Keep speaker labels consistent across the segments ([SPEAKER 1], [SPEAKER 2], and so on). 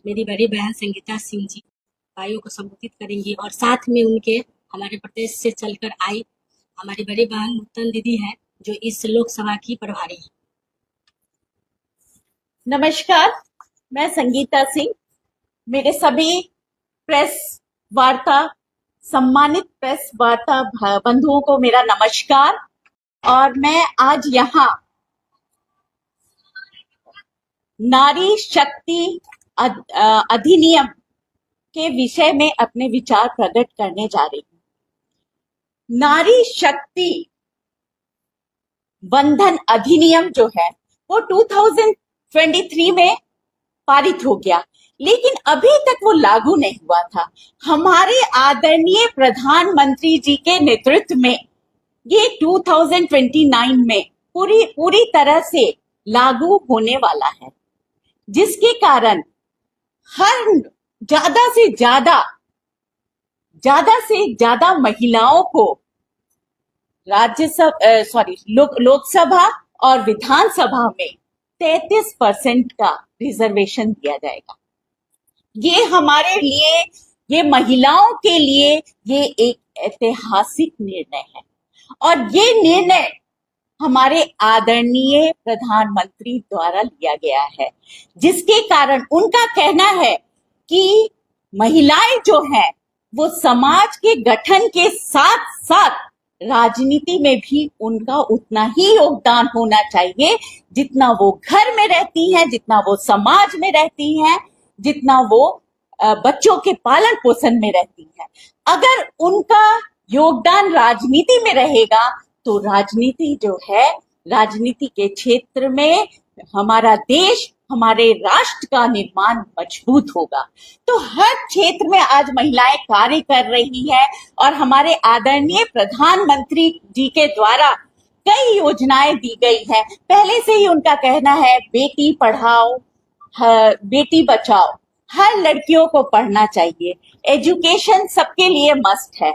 [SPEAKER 1] मेरी बड़ी बहन संगीता सिंह जी भाइयों को संबोधित करेंगी और साथ में उनके हमारे प्रदेश से चलकर आई हमारी बड़ी बहन नूतन दीदी है जो इस लोकसभा की प्रभारी है।
[SPEAKER 2] नमस्कार, मैं संगीता सिंह। मेरे सभी प्रेस वार्ता सम्मानित प्रेस वार्ता बंधुओं को मेरा नमस्कार। और मैं आज यहाँ नारी शक्ति अधिनियम के विषय में अपने विचार प्रकट करने जा रही हूँ। नारी शक्ति बंधन अधिनियम जो है वो 2023 में पारित हो गया, लेकिन अभी तक वो लागू नहीं हुआ था। हमारे आदरणीय प्रधानमंत्री जी के नेतृत्व में ये 2029 में पूरी तरह से लागू होने वाला है, जिसके कारण हर ज्यादा से ज्यादा महिलाओं को लोकसभा और विधानसभा में 33% का रिजर्वेशन दिया जाएगा। ये हमारे लिए, ये महिलाओं के लिए ये एक ऐतिहासिक निर्णय है और ये निर्णय हमारे आदरणीय प्रधानमंत्री द्वारा लिया गया है, जिसके कारण उनका कहना है कि महिलाएं जो हैं वो समाज के गठन के साथ साथ राजनीति में भी उनका उतना ही योगदान होना चाहिए जितना वो घर में रहती हैं, जितना वो समाज में रहती हैं, जितना वो बच्चों के पालन पोषण में रहती हैं। अगर उनका योगदान राजनीति में रहेगा तो राजनीति जो है, राजनीति के क्षेत्र में हमारा देश, हमारे राष्ट्र का निर्माण मजबूत होगा। तो हर क्षेत्र में आज महिलाएं कार्य कर रही हैं और हमारे आदरणीय प्रधानमंत्री जी के द्वारा कई योजनाएं दी गई हैं। पहले से ही उनका कहना है बेटी पढ़ाओ बेटी बचाओ, हर लड़कियों को पढ़ना चाहिए, एजुकेशन सबके लिए मस्ट है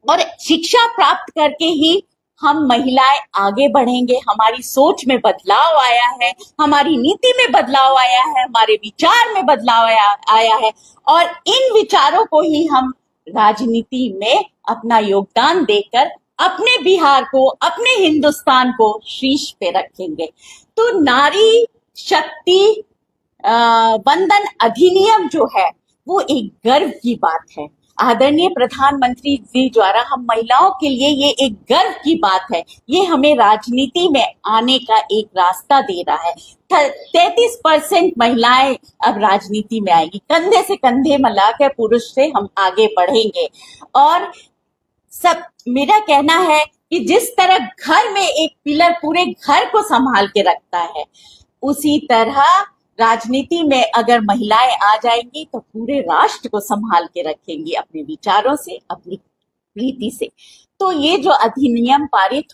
[SPEAKER 2] और शिक्षा प्राप्त करके ही हम महिलाएं आगे बढ़ेंगे। हमारी सोच में बदलाव आया है, हमारी नीति में बदलाव आया है, हमारे विचार में बदलाव आया है और इन विचारों को ही हम राजनीति में अपना योगदान देकर अपने बिहार को, अपने हिंदुस्तान को शीर्ष पे रखेंगे। तो नारी शक्ति बंधन अधिनियम जो है वो एक गर्व की बात है। आदरणीय प्रधानमंत्री जी द्वारा हम महिलाओं के लिए ये एक गर्व की बात है। ये हमें राजनीति में आने का एक रास्ता दे रहा है। 33% महिलाएं अब राजनीति में आएगी। कंधे से कंधे मिलाकर पुरुष से हम आगे बढ़ेंगे। और सब मेरा कहना है कि जिस तरह घर में एक पिलर पूरे घर को संभाल के रखता है, उसी तरह राजनीति में अगर महिलाएं आ जाएंगी तो पूरे राष्ट्र को संभाल के रखेंगी अपने विचारों से, अपनी नीति से। तो ये जो अधिनियम पारित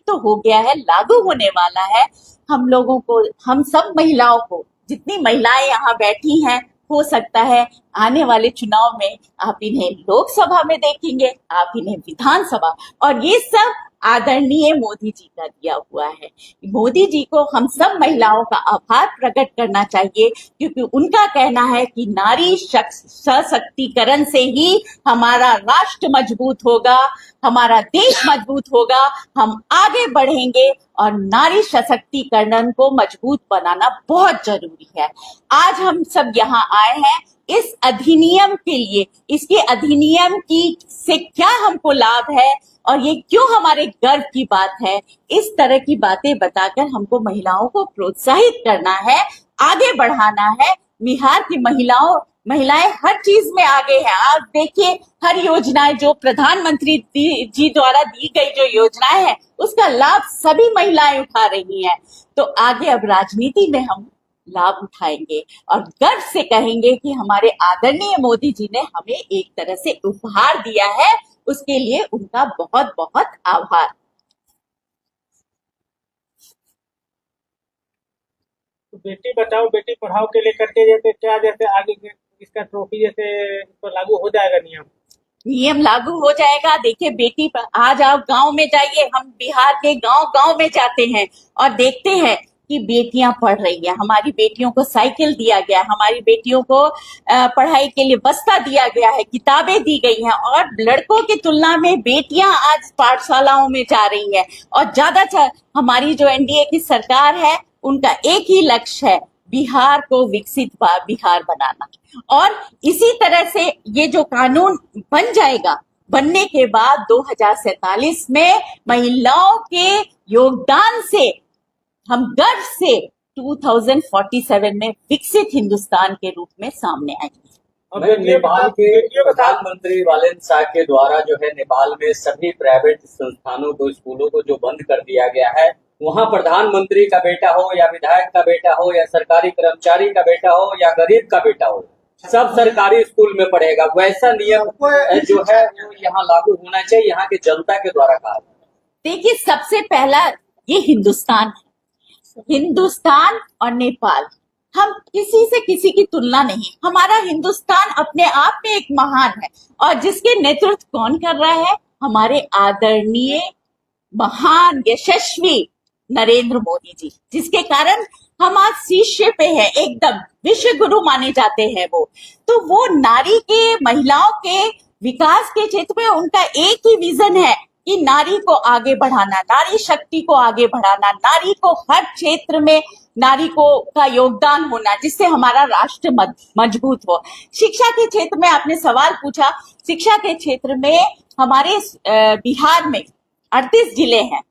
[SPEAKER 2] तो हो गया है, लागू होने वाला है। हम लोगों को, हम सब महिलाओं को, जितनी महिलाएं यहाँ बैठी हैं, हो सकता है आने वाले चुनाव में आप इन्हें लोकसभा में देखेंगे, आप इन्हें विधानसभा, और ये सब आदरणीय मोदी जी का दिया हुआ है। मोदी जी को हम सब महिलाओं का आभार प्रकट करना चाहिए, क्योंकि उनका कहना है कि नारी सशक्तिकरण से ही हमारा राष्ट्र मजबूत होगा, हमारा देश मजबूत होगा, हम आगे बढ़ेंगे और नारी सशक्तिकरण को मजबूत बनाना बहुत जरूरी है। आज हम सब यहाँ आए हैं इस अधिनियम के लिए। इसके अधिनियम की से क्या हमको लाभ है और ये क्यों हमारे गर्व की बात है, इस तरह की बातें बताकर हमको महिलाओं को प्रोत्साहित करना है, आगे बढ़ाना है। बिहार की महिलाएं हर चीज में आगे हैं। आप देखिए, हर योजनाएं जो प्रधानमंत्री जी द्वारा दी गई जो योजनाएं हैं, उसका लाभ सभी महिलाएं उठा रही हैं। तो आगे अब राजनीति में हम लाभ उठाएंगे और गर्व से कहेंगे कि हमारे आदरणीय मोदी जी ने हमें एक तरह से उपहार दिया है, उसके लिए उनका बहुत बहुत आभार।
[SPEAKER 3] तो बेटी बचाओ बेटी पढ़ाओ के लेकर के जैसे क्या, जैसे आगे इसका ट्रॉफी जैसे इस पर लागू हो जाएगा, नियम
[SPEAKER 2] लागू हो जाएगा। देखिए, बेटी आज आप गांव में जाइए, हम बिहार के गांव गांव में जाते हैं और देखते हैं कि बेटियां पढ़ रही हैं, हमारी बेटियों को साइकिल दिया गया, हमारी बेटियों को पढ़ाई के लिए बस्ता दिया गया है, किताबें दी गई हैं, और लड़कों की तुलना में बेटियां आज पाठशालाओं में जा रही हैं। और ज्यादातर हमारी जो एनडीए की सरकार है, उनका एक ही लक्ष्य है, बिहार को विकसित बिहार बनाना। और इसी तरह से ये जो कानून बन जाएगा, बनने के बाद 2047 में महिलाओं के योगदान से हम गर्व से 2047 में विकसित हिंदुस्तान के रूप में सामने आएंगे।
[SPEAKER 3] और
[SPEAKER 4] नेपाल के प्रधानमंत्री वालेन शाह के द्वारा जो है नेपाल में सभी प्राइवेट संस्थानों को, स्कूलों को जो बंद कर दिया गया है, वहाँ प्रधानमंत्री का बेटा हो या विधायक का बेटा हो या सरकारी कर्मचारी का बेटा हो या गरीब का बेटा हो, सब सरकारी स्कूल में पढ़ेगा। वैसा नियम जो है वो यहाँ लागू होना चाहिए, यहाँ की जनता के द्वारा कहा।
[SPEAKER 2] देखिए, सबसे पहला ये हिंदुस्तान है, हिंदुस्तान और नेपाल, हम किसी से किसी की तुलना नहीं। हमारा हिंदुस्तान अपने आप में एक महान है, और जिसके नेतृत्व कौन कर रहा है? हमारे आदरणीय महान यशस्वी नरेंद्र मोदी जी, जिसके कारण हम आज शीर्ष पे है, एकदम विश्व गुरु माने जाते हैं वो। तो वो नारी के, महिलाओं के विकास के क्षेत्र में उनका एक ही विजन है कि नारी को आगे बढ़ाना, नारी शक्ति को आगे बढ़ाना, नारी को हर क्षेत्र में नारी को का योगदान होना, जिससे हमारा राष्ट्र मजबूत हो। शिक्षा के क्षेत्र में आपने सवाल पूछा, शिक्षा के क्षेत्र में हमारे बिहार में 38 जिले हैं।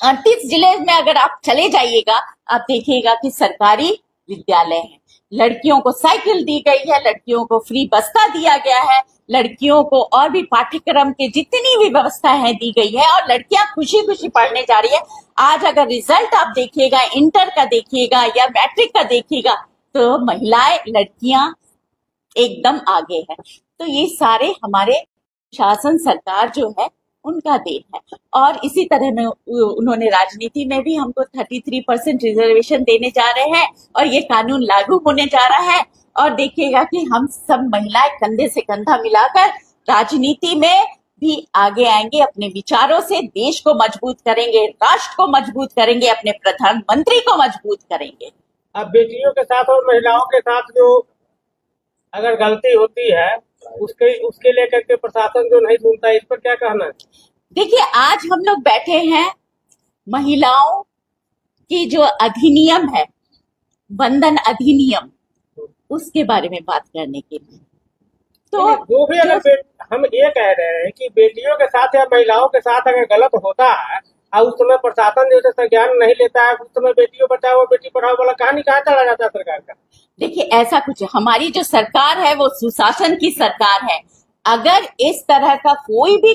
[SPEAKER 2] 38 जिले में अगर आप चले जाइएगा, आप देखिएगा कि सरकारी विद्यालय हैं। लड़कियों को साइकिल दी गई है, लड़कियों को फ्री बस्ता दिया गया है, लड़कियों को और भी पाठ्यक्रम के जितनी भी व्यवस्थाएं दी गई है, और लड़कियां खुशी खुशी पढ़ने जा रही है। आज अगर रिजल्ट आप देखिएगा, इंटर का देखिएगा या मैट्रिक का देखिएगा, तो महिलाएं, लड़कियां एकदम आगे है। तो ये सारे हमारे शासन, सरकार जो है उनका देन है। और इसी तरह में उन्होंने राजनीति में भी हमको 33% रिजर्वेशन देने जा रहे हैं, और ये कानून लागू होने जा रहा है। और देखिएगा कि हम सब महिलाएं कंधे से कंधा मिलाकर राजनीति में भी आगे आएंगे, अपने विचारों से देश को मजबूत करेंगे, राष्ट्र को मजबूत करेंगे, अपने प्रधानमंत्री को मजबूत करेंगे।
[SPEAKER 3] अब बेटियों के साथ और महिलाओं के साथ जो अगर गलती होती है, उसके लेकर के प्रशासन जो नहीं सुनता है, इस पर क्या कहना है?
[SPEAKER 2] देखिए, आज हम लोग बैठे हैं महिलाओं की जो अधिनियम है, बंधन अधिनियम, उसके बारे में बात करने के लिए। तो
[SPEAKER 3] जो भी अगर हम ये कह रहे हैं कि बेटियों के साथ या महिलाओं के साथ अगर गलत होता है और उस समय प्रशासन जो संज्ञान नहीं लेता है, उस समय बेटियों बचाओ बेटी पढ़ाओ वाला कहानी कहाँ चला जाता है सरकार का?
[SPEAKER 2] देखिए, ऐसा कुछ है, हमारी जो सरकार है वो सुशासन की सरकार है। अगर इस तरह का कोई भी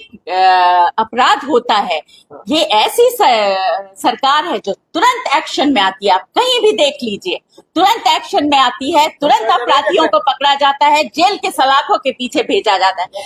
[SPEAKER 2] अपराध होता है, ये ऐसी सरकार है जो तुरंत एक्शन में आती है। आप कहीं भी देख लीजिए, तुरंत एक्शन में आती है, तुरंत अपराधियों को पकड़ा जाता है, जेल के सलाखों के पीछे भेजा जाता है।